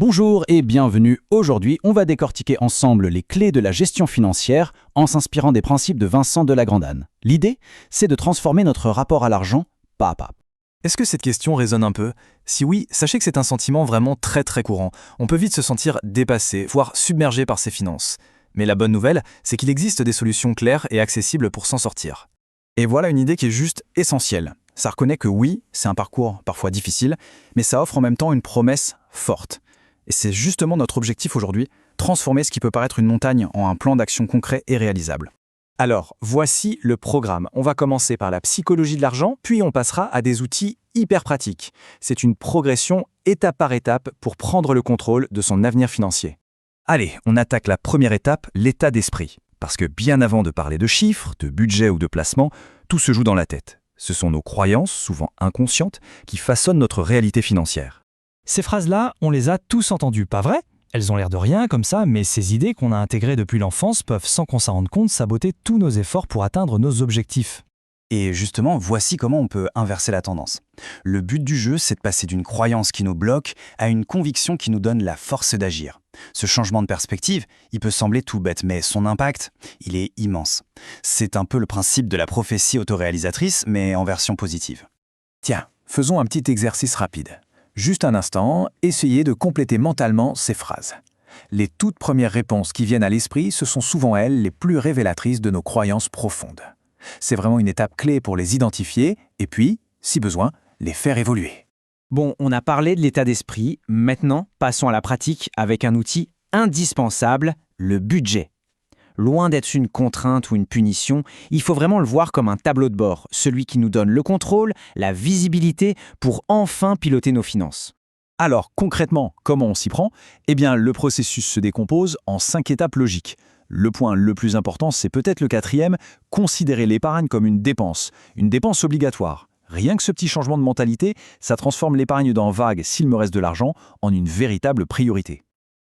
Bonjour et bienvenue. Aujourd'hui, on va décortiquer ensemble les clés de la gestion financière en s'inspirant des principes de Vincent de La Grandane. L'idée, c'est de transformer notre rapport à l'argent pas à pas. Est-ce que cette question résonne un peu? Si oui, sachez que c'est un sentiment vraiment très courant. On peut vite se sentir dépassé, voire submergé par ses finances. Mais la bonne nouvelle, c'est qu'il existe des solutions claires et accessibles pour s'en sortir. Et voilà une idée qui est juste essentielle. Ça reconnaît que oui, c'est un parcours parfois difficile, mais ça offre en même temps une promesse forte. Et c'est justement notre objectif aujourd'hui, transformer ce qui peut paraître une montagne en un plan d'action concret et réalisable. Alors, voici le programme. On va commencer par la psychologie de l'argent, puis on passera à des outils hyper pratiques. C'est une progression étape par étape pour prendre le contrôle de son avenir financier. Allez, on attaque la première étape, l'état d'esprit. Parce que bien avant de parler de chiffres, de budget ou de placement, tout se joue dans la tête. Ce sont nos croyances, souvent inconscientes, qui façonnent notre réalité financière. Ces phrases-là, on les a tous entendues, pas vrai? Elles ont l'air de rien comme ça, mais ces idées qu'on a intégrées depuis l'enfance peuvent, sans qu'on s'en rende compte, saboter tous nos efforts pour atteindre nos objectifs. Et justement, voici comment on peut inverser la tendance. Le but du jeu, c'est de passer d'une croyance qui nous bloque à une conviction qui nous donne la force d'agir. Ce changement de perspective, il peut sembler tout bête, mais son impact, il est immense. C'est un peu le principe de la prophétie autoréalisatrice, mais en version positive. Tiens, faisons un petit exercice rapide. Juste un instant, essayez de compléter mentalement ces phrases. Les toutes premières réponses qui viennent à l'esprit, ce sont souvent elles les plus révélatrices de nos croyances profondes. C'est vraiment une étape clé pour les identifier et puis, si besoin, les faire évoluer. Bon, on a parlé de l'état d'esprit, maintenant passons à la pratique avec un outil indispensable, le budget. Loin d'être une contrainte ou une punition, il faut vraiment le voir comme un tableau de bord, celui qui nous donne le contrôle, la visibilité pour enfin piloter nos finances. Alors, concrètement, comment on s'y prend? Eh bien, le processus se décompose en 5 étapes logiques. Le point le plus important, c'est peut-être le 4e, considérer l'épargne comme une dépense obligatoire. Rien que ce petit changement de mentalité, ça transforme l'épargne dans vague, s'il me reste de l'argent, en une véritable priorité.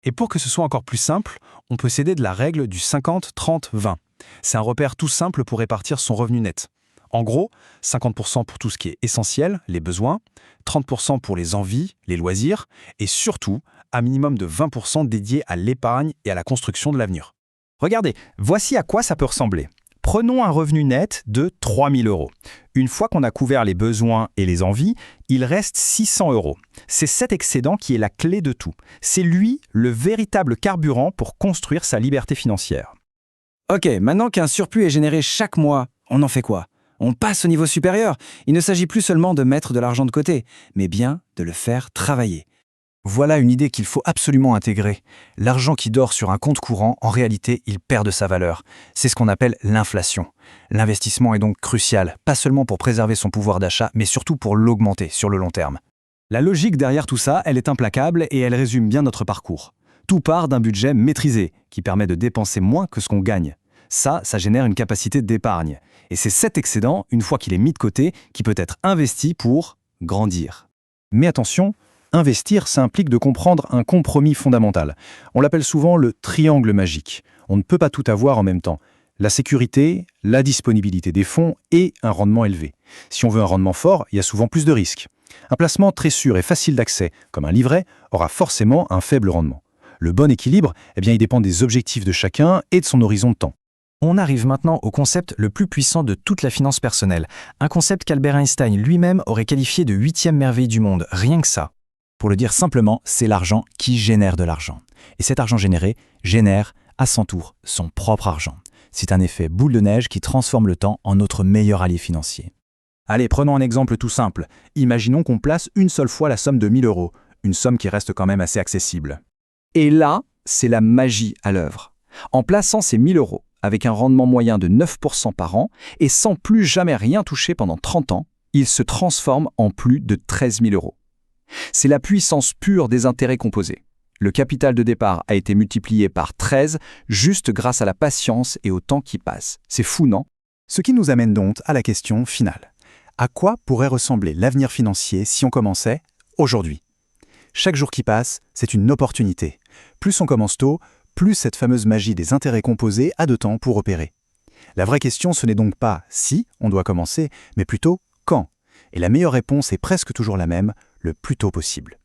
Et pour que ce soit encore plus simple, on peut s'aider de la règle du 50-30-20. C'est un repère tout simple pour répartir son revenu net. En gros, 50% pour tout ce qui est essentiel, les besoins, 30% pour les envies, les loisirs, et surtout, un minimum de 20% dédié à l'épargne et à la construction de l'avenir. Regardez, voici à quoi ça peut ressembler. Prenons un revenu net de 3 000 €. Une fois qu'on a couvert les besoins et les envies, il reste 600 €. C'est cet excédent qui est la clé de tout. C'est lui le véritable carburant pour construire sa liberté financière. Ok, maintenant qu'un surplus est généré chaque mois, on en fait quoi? On passe au niveau supérieur. Il ne s'agit plus seulement de mettre de l'argent de côté, mais bien de le faire travailler. Voilà une idée qu'il faut absolument intégrer. L'argent qui dort sur un compte courant, en réalité, il perd de sa valeur. C'est ce qu'on appelle l'inflation. L'investissement est donc crucial, pas seulement pour préserver son pouvoir d'achat, mais surtout pour l'augmenter sur le long terme. La logique derrière tout ça, elle est implacable et elle résume bien notre parcours. Tout part d'un budget maîtrisé, qui permet de dépenser moins que ce qu'on gagne. Ça génère une capacité d'épargne. Et c'est cet excédent, une fois qu'il est mis de côté, qui peut être investi pour grandir. Mais attention, investir, ça implique de comprendre un compromis fondamental. On l'appelle souvent le triangle magique. On ne peut pas tout avoir en même temps. La sécurité, la disponibilité des fonds et un rendement élevé. Si on veut un rendement fort, il y a souvent plus de risques. Un placement très sûr et facile d'accès, comme un livret, aura forcément un faible rendement. Le bon équilibre, il dépend des objectifs de chacun et de son horizon de temps. On arrive maintenant au concept le plus puissant de toute la finance personnelle. Un concept qu'Albert Einstein lui-même aurait qualifié de 8e merveille du monde, rien que ça. Pour le dire simplement, c'est l'argent qui génère de l'argent. Et cet argent généré génère, à son tour, son propre argent. C'est un effet boule de neige qui transforme le temps en notre meilleur allié financier. Allez, prenons un exemple tout simple. Imaginons qu'on place une seule fois la somme de 1 000 €, une somme qui reste quand même assez accessible. Et là, c'est la magie à l'œuvre. En plaçant ces 1 000 €, avec un rendement moyen de 9% par an, et sans plus jamais rien toucher pendant 30 ans, il se transforme en plus de 13 000 €. C'est la puissance pure des intérêts composés. Le capital de départ a été multiplié par 13 juste grâce à la patience et au temps qui passe. C'est fou, non? Ce qui nous amène donc à la question finale. À quoi pourrait ressembler l'avenir financier si on commençait aujourd'hui? Chaque jour qui passe, c'est une opportunité. Plus on commence tôt, plus cette fameuse magie des intérêts composés a de temps pour opérer. La vraie question, ce n'est donc pas si on doit commencer, mais plutôt quand. Et la meilleure réponse est presque toujours la même, le plus tôt possible.